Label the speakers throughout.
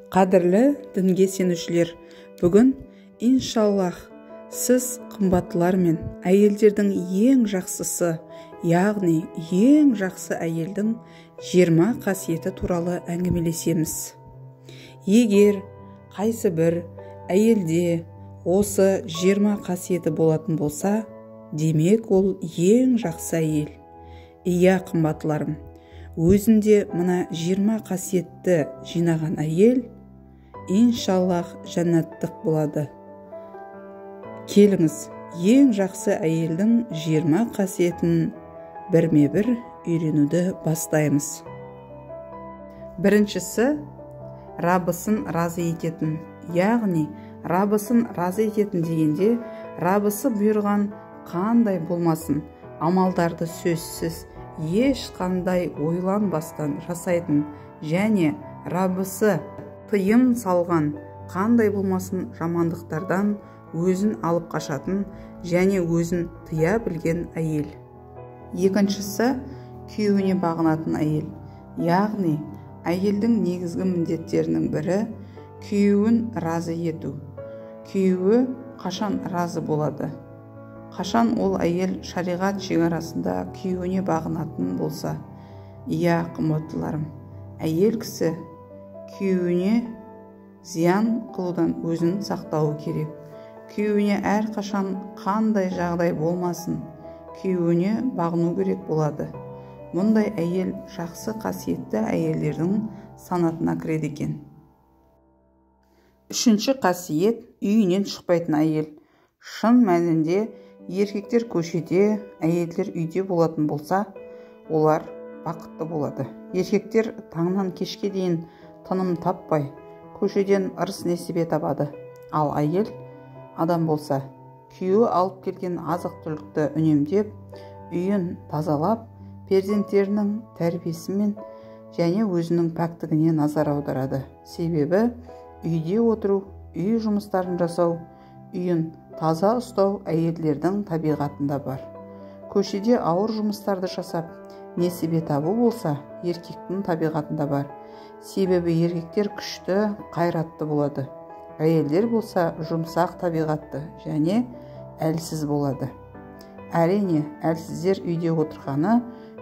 Speaker 1: Қадірлі дінге сенушілер, бүгін иншаллах сіз қымбаттылар мен әйелдердің ең жақсысы, яғни ең жақсы әйелдің 20 қасиеті туралы әңгімелесеміз. Егер қайсы бір әйелде осы 20 қасиеті болатын болса, демек ол ең жақсы әйел. Иә, қымбаттыларым, өзінде мына 20 қасиетті жинаған әйел иншаллах жәннаттық болады. Келіңіз, ең жақсы әйелдің 20 қасиетін бірме-бір үйренуді бастаймыз. Біріншісі, Раббысын разы ететін. Яғни, Раббысын разы ететін дегенде, Раббысы бұйырған қандай болмасын, амалдарды сөзсіз, ешқандай ойланбастан жасайтын және Раббысы тыйым салған қандай болмасын жамандықтардан өзін алып қашатын және өзін тыя білген әйел. Екіншісі, күйеуіне бағынатын әйел. Яғни, әйелдің негізгі міндеттерінің бірі күйеуін разы ету. Күйеуі қашан разы болады? Қашан ол әйел шариғат шекарасында күйеуіне бағынатын болса? Иә, қымбаттыларым, әйел кісі күйеуіне зиян қылудан өзін сақтауы керек. Күйеуіне әрқашан қандай жағдай болмасын, күйеуіне бағыну керек болады. Мұндай әйел жақсы қасиетті әйелдердің санатына кіреді екен. Үшінші қасиет, үйінен шықпайтын әйел. Шын мәнінде еркектер көшеде, әйелдер үйде болатын болса, олар бақытты болады. Еркектер таңнан кешке дейін тыным таппай, көшеден ырыс-несібе табады. Ал әйел адам болса, күйеуі алып келген азық-түлікті үнемдеп, үйін тазалап, перзенттерінің тәрбиесімен және өзінің пәктігіне назар аударады. Себебі үйде отыру, үй жұмыстарын жасау, үйін таза ұстау әйелдердің табиғатында бар. Көшеде ауыр жұмыстарды жасап, несібе табу болса, еркектің табиғатында бар. Себебі еркектер күшті, қайратты болады. Әйелдер болса жұмсақ табиғатты және әлсіз болады. Әрине, әлсіздер үйде отырғаны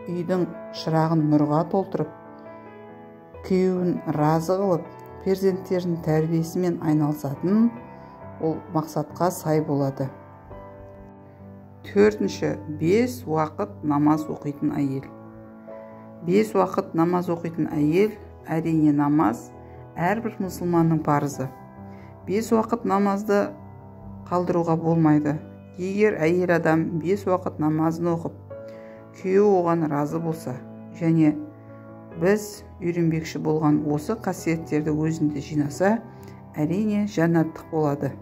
Speaker 1: үйдің шырағын нұрға толтырып, күйеуін разы қылып, перзенттерінің тәрбиесімен айналысатын ол мақсатқа сай болады. Төртінші, 5 уақыт намаз оқитын әйел. 5 уақыт намаз оқитын әйел, әрине намаз әрбір мұсылманның парызы. 5 уақыт намазды қалдыруға болмайды. Егер әйел адам 5 уақыт намазын оқып, күйеуі оған разы болса, және біз үйренбекші болған осы қасиеттерді өзінде жинаса, әрине жәннаттық болады.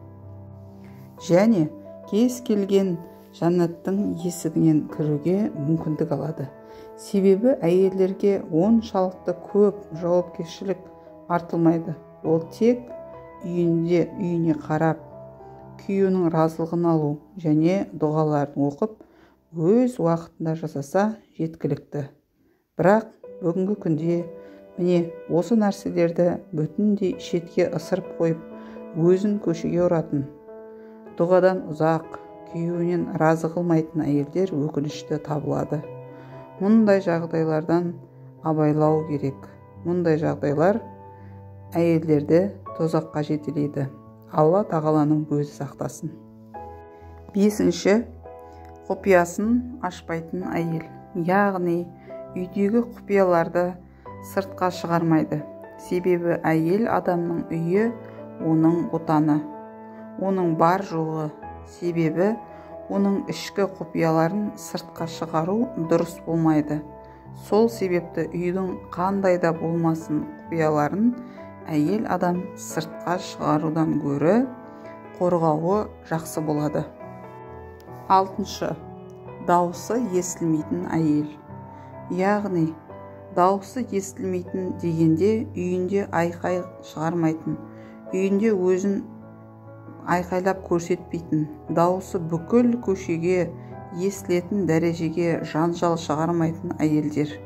Speaker 1: Және кез келген жәннаттың есігінен кіруге мүмкіндік алады. Себебі әйелдерге оншалықты көп жауапкершілік артылмайды. Ол тек үйіне қарап, күйеуінің разылығын алу және дұғаларын оқып, өз уақытында жасаса жеткілікті. Бірақ бүгінгі күнде міне осы нәрселерді бүтіндей шетке ысырып қойып, өзін көшеге ұратын, дұғадан ұзақ, күйеуінен разы қылмайтын әйелдер өкінішті табылады. Мұндай жағдайлардан абайлау керек. Мұндай жағдайлар әйелдерді тозаққа жетелейді. Алла тағаланың өзі сақтасын. Бесінші, құпиясын ашпайтын әйел. Яғни, үйдегі құпияларды сыртқа шығармайды. Себебі әйел адамның үйі оның отаны, оның бар жоғы. Себебі оның ішкі құпияларын сыртқа шығару дұрыс болмайды. Сол себепті үйдің қандай да болмасын құпияларын әйел адам сыртқа шығарудан гөрі қорғауы жақсы болады. Алтыншы, дауысы естілмейтін әйел. Яғни, дауысы естілмейтін дегенде үйінде айқай шығармайтын, үйінде өзін айқайлап көрсетпейтін, дауысы бүкіл көшеге естілетін дәрежеге жанжал шығармайтын әйелдер.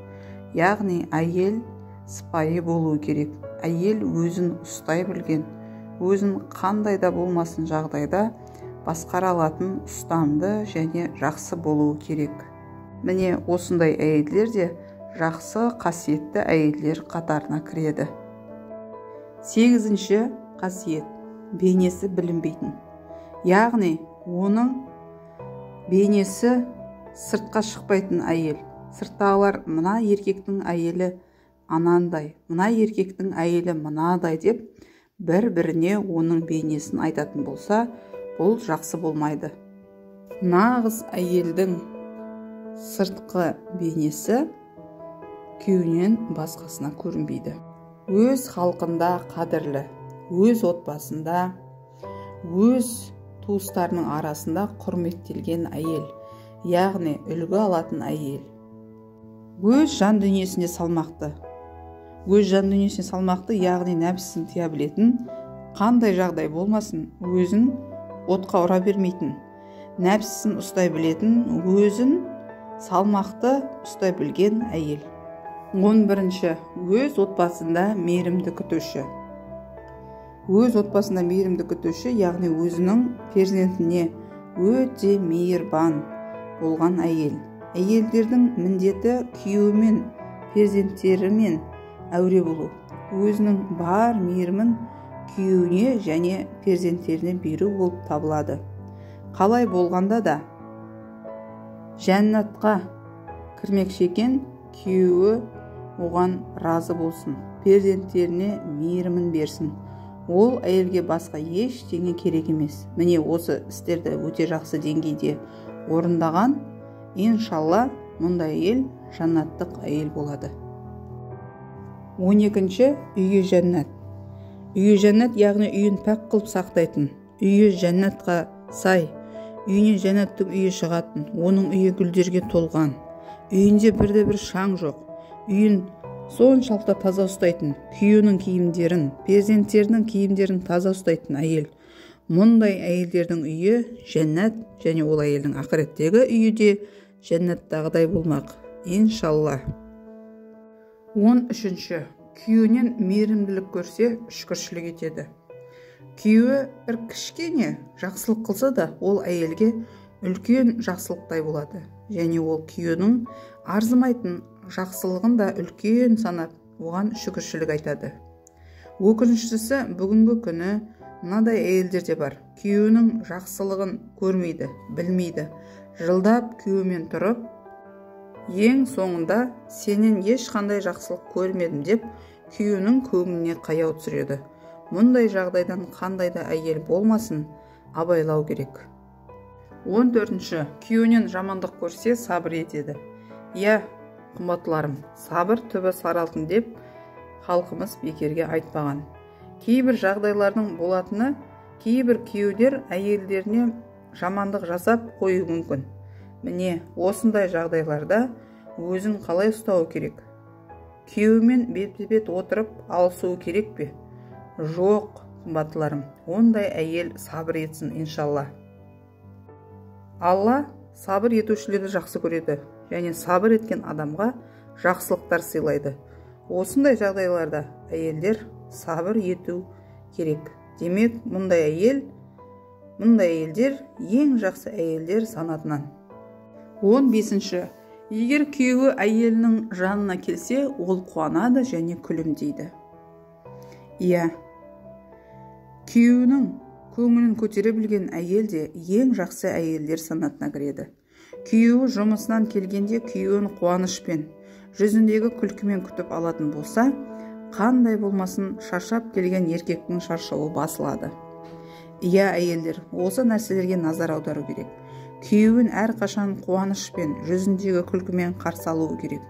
Speaker 1: Яғни әйел сыпайы болу керек. әйел өзін ұстай білген, өзін қандай да болмасын жағдайда басқара алатын ұстамды және жақсы болуы керек. Міне осындай әйелдер де жақсы қасиетті әйелдер қатарына кіреді. 8-ші қасиет – бейнесі білінбейтін. Яғни оның бейнесі сыртқа шықпайтын әйел. Сырттағылар мына еркектің әйелі анандай, мына еркектің әйелі мынадай деп бір-біріне оның бейнесін айтатын болса, бұл жақсы болмайды. Нағыз әйелдің сыртқы бейнесі күйеуінен басқасына көрінбейді. Өз халқында қадірлі, өз отбасында, өз туыстарының арасында құрметтелген әйел, яғни үлгі алатын әйел. Өз жан дүниесіне салмақты. Өз жан дүниесіне салмақты, яғни нәпсісін тыя білетін, қандай жағдай болмасын, өзін отқа ұра бермейтін, нәпсісін ұстай білетін, өзін салмақты ұстай білген әйел. 11-ші өз отбасында мейірімді күтуші. Өз отбасында мейірімді күтуші, яғни өзінің перзентіне өте мейірбан болған әйел. Әйелдердің міндеті күйеуімен, перзенттерімен әуре болу. Өзінің бар мейірімін күйеуіне және перзенттеріне беру болып табылады. Қалай болғанда да жәннатқа кірмекші екен, күйеуі оған разы болсын, перзенттеріне мейірімін берсін. Ол әйелге басқа ештеңе керек емес. Міне осы істерді өте жақсы деңгейде орындаған, иншалла мұндай әйел жаннаттық әйел болады. 12-ші үйі жәннат. Үйі жәннат, яғни үйін пәк қылып сақтайтын, үйі жәннатқа сай, үйінен жәннаттың үйі шығатын, оның үйі гүлдерге толған, үйінде бірде-бір шаң жоқ, үйін соншалықты таза ұстайтын, күйеуінің киімдерін, перзенттерінің киімдерін таза ұстайтын әйел. Мұндай әйелдердің үйі жәннат, және ол әйелдің ақыреттегі үйі де жәннаттағыдай болмақ, иншалла. 13-ші күйеуінен мейірімділік көрсе, шүкіршілік етеді. Күйеуі бір кішкене жақсылық қылса да, ол әйелге үлкен жақсылықтай болады, және ол күйеуінің арзымайтын жақсылығын да үлкен санап, оған шүкіршілік айтады. Өкініштісі, бүгінгі күні мынадай әйелдер де бар. Күйеуінің жақсылығын көрмейді, білмейді. Жылдап күйеуімен тұрып, ең соңында сенен ешқандай жақсылық көрмедім деп, күйеуінің көңіліне қаяу түсіреді. Мұндай жағдайдан қандай да әйел болмасын, абайлау керек. 14-ші күйеуінен жамандық көрсе, сабыр етеді. Иә, қымбаттыларым, сабыр түбі сары алтын деп халқымыз бекерге айтпаған. Кейбір жағдайлардың болатыны, кейбір күйеулер әйелдеріне жамандық жасап қою мүмкін. Міне, осындай жағдайларда өзін қалай ұстауы керек? Күйеуімен бет-бет отырып алысуы керек пе? Жоқ, қымбаттыларым, ондай әйел сабыр етсін, иншалла. Алла сабыр етушілерді жақсы көреді, және сабыр еткен адамға жақсылықтар сыйлайды. Осындай жағдайларда әйелдер сабыр ету керек. Демек, мұндай әйелдер ең жақсы әйелдер санатынан. 15-ші егер күйеуі әйелінің жанына келсе, ол қуанады және күлімдейді. Иә, күйеуінің көңілін көтере білген әйел де ең жақсы әйелдер санатына кіреді. Күйеуі жұмысынан келгенде күйеуін қуанышпен, жүзіндегі күлкімен күтіп алатын болса, қандай болмасын шаршап келген еркектің шаршауы басылады. Иә, әйелдер, осы нәрселерге назар аудару керек. Күйеуін әрқашан қуанышпен, жүзіндегі күлкімен қарсы алуы керек.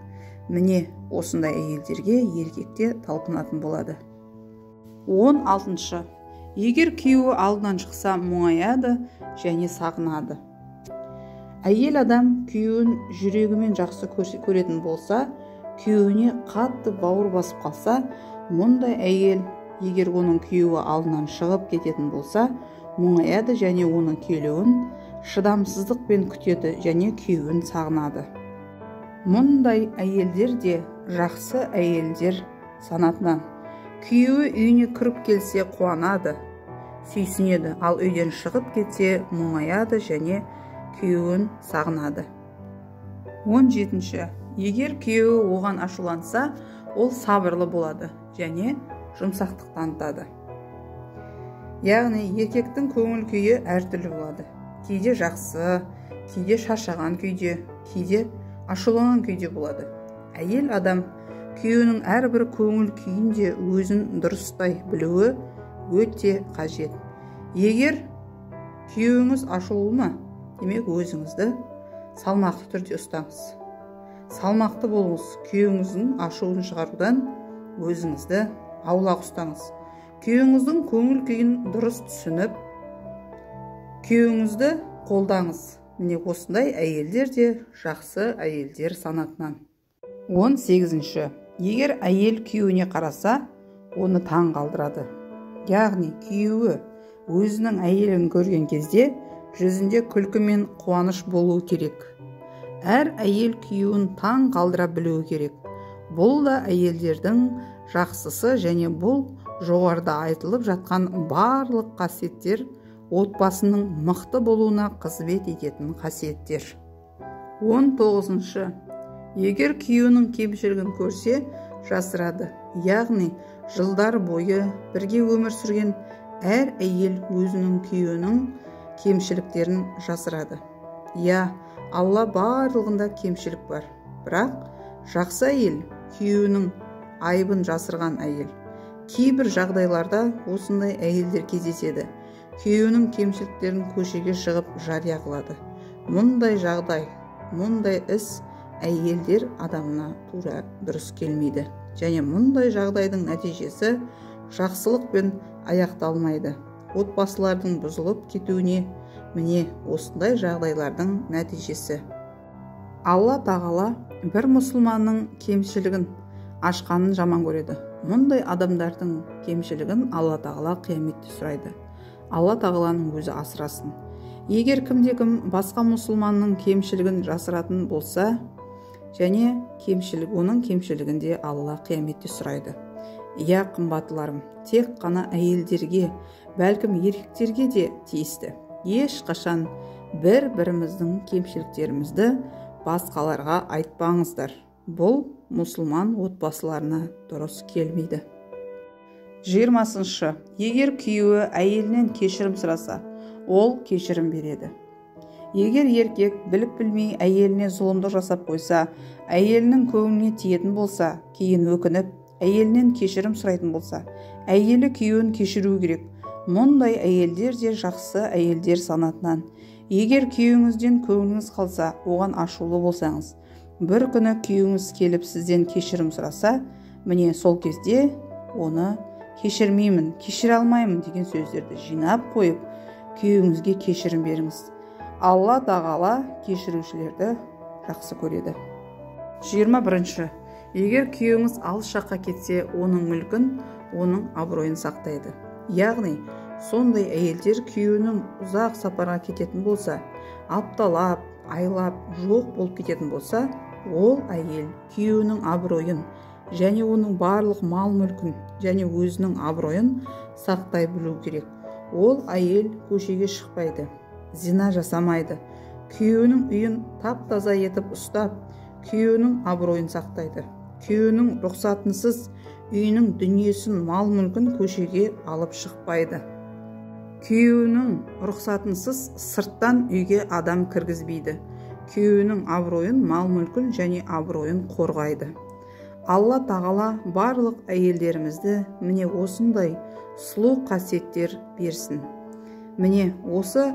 Speaker 1: Міне, осындай әйелдерге еркекте талпынатын болады. 16-шы егер күйеуі алдынан шықса, мұңаяды және сағынады. Әйел адам күйеуін жүрегімен жақсы көретін болса, күйеуіне қатты бауыр басып қалса, мұндай әйел, егер оның күйеуі алдынан шығып кететін болса, мұңаяды және оның келуін шыдамсыздықпен күтеді және күйеуін сағынады. Мұндай әйелдер де жақсы әйелдер санатынан. Күйеуі үйіне кіріп келсе қуанады, сүйсінеді, ал үйден шығып кетсе мұңаяды және күйеуін сағынады. 17. Егер күйеуі оған ашуланса, ол сабырлы болады және жұмсақтық танытады. Яғни еркектің көңіл күйі әртүрлі болады. Кейде жақсы, кейде шаршаған күйде, кейде ашуланған күйде болады. Әйел адам күйеуінің әрбір көңіл күйінде өзін дұрыстай білуі өте қажет. Егер күйеуіңіз ашулы ма, демек өзіңізді салмақты түрде ұстаңыз. Салмақты болыңыз, күйеуіңіздің ашуын шығарудан өзіңізді аулақ ұстаңыз. Күйеуіңіздің көңіл күйін дұрыс түсініп, күйеуіңізді қолдаңыз. Міне осындай әйелдер де жақсы әйелдер санатынан. 18. Егер әйел күйеуіне қараса, оны таң қалдырады. Яғни күйеуі өзінің әйелін көрген кезде жүзінде күлкі мен қуаныш болуы керек. Әр әйел күйеуін таң қалдыра білуі керек. Бұл да әйелдердің жақсысы және бұл жоғарыда айтылып жатқан барлық қасиеттер отбасының мықты болуына қызмет ететін қасиеттер. 19. Егер күйеуінің кемшілігін көрсе, жасырады. Яғни жылдар бойы бірге өмір сүрген әр әйел өзінің күйеуінің кемшіліктерін жасырады. Алла барлығында кемшілік бар. Бірақ жақсы әйел күйеуінің айыбын жасырған әйел. Кейбір жағдайларда осындай әйелдер кездеседі. Күйеуінің кемшіліктерін көшеге шығып жария қылады. Мұндай жағдай, мұндай іс әйелдер адамына тура дұрыс келмейді. Және мұндай жағдайдың нәтижесі жақсылықпен аяқталмайды. Отбасылардың бұзылып кетуіне міне осындай жағдайлардың нәтижесі. Алла тағала бір мұсылманның кемшілігін ашқанын жаман көреді. Мұндай адамдардың кемшілігін Алла тағала қияметте сұрайды. Алла тағаланың өзі асырасын. Егер кімде-кім басқа мұсылманның кемшілігін жасыратын болса, және оның кемшілігінде Алла қияметте сұрайды. Қымбаттыларым, тек қана әйелдерге, бәлкім еркектерге де тиісті. Ешқашан бір-біріміздің кемшіліктерімізді басқаларға айтпаңыздар. Бұл мұсылман отбасыларына дұрыс келмейді. 20. Егер күйеуі әйелінен кешірім сұраса, ол кешірім береді. Егер еркек біліп-білмей әйеліне зұлымдық жасап қойса, әйелінің көңіліне тиетін болса, кейін өкініп, әйелінен кешірім сұрайтын болса, әйелі күйеуін кешіру керек. Мұндай әйелдер де жақсы әйелдер санатынан. Егер күйеуіңізден көңіліңіз қалса, оған ашулы болсаңыз, бір күні күйеуіңіз келіп сізден кешірім сұраса, міне сол кезде оны кешірмеймін, кешіре алмаймын деген сөздерді жинап қойып, күйеуіңізге кешірім беріңіз. Алла тағала кешірушілерді жақсы көреді. 21. Егер күйеуіңіз алыс жаққа кетсе, оның мүлкін, оның абыройын сақтайды. Яғни, сондай әйелдер күйеуінің ұзақ сапарға кететін болса, апталап, айлап, жоқ болып кететін болса, ол әйел күйеуінің абыройын және оның барлық мал мүлкін және өзінің абыройын сақтай білу керек. Ол әйел көшеге шықпайды, зина жасамайды, күйеуінің үйін тап-таза етіп ұстап, күйеуінің абыройын сақтайды. Күйеуінің рұқсатынсыз үйінің дүниесін, мал мүлкін көшеге алып шықпайды. Күйеуінің рұқсатынсыз сырттан үйге адам кіргізбейді. Күйеуінің абыройын, мал мүлкін және абыройын қорғайды. Алла тағала барлық әйелдерімізді міне осындай сұлу қасиеттер берсін. Міне осы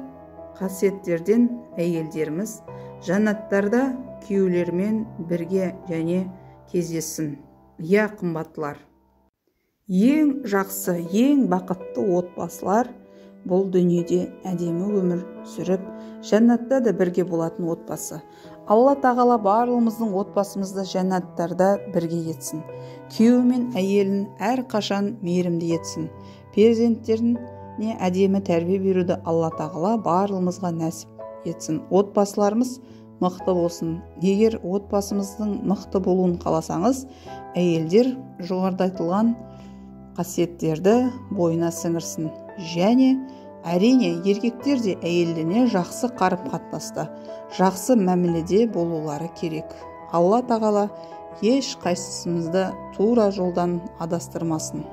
Speaker 1: қасиеттерден әйелдеріміз жәннаттарда күйеулерімен бірге және кездессін. Қымбаттылар, ең жақсы, ең бақытты отбасылар бұл дүниеде әдемі өмір сүріп, жәннатта да бірге болатын отбасы. Алла тағала барлығымыздың отбасымызды жәннаттарда бірге етсін. Күйеуі мен әйелін әрқашан мейірімді етсін. Перзенттеріне әдемі тәрбие беруді Алла тағала барлығымызға нәсіп етсін. Отбасыларымыз мықты болсын. Егер отбасымыздың мықты болуын қаласаңыз, әйелдер жоғарыда айтылған қасиеттерді бойына сіңірсін. Және әрине еркектер де әйеліне жақсы қарым-қатынаста, жақсы мәміледе болулары керек. Алла тағала еш қайсымызды тура жолдан адастырмасын.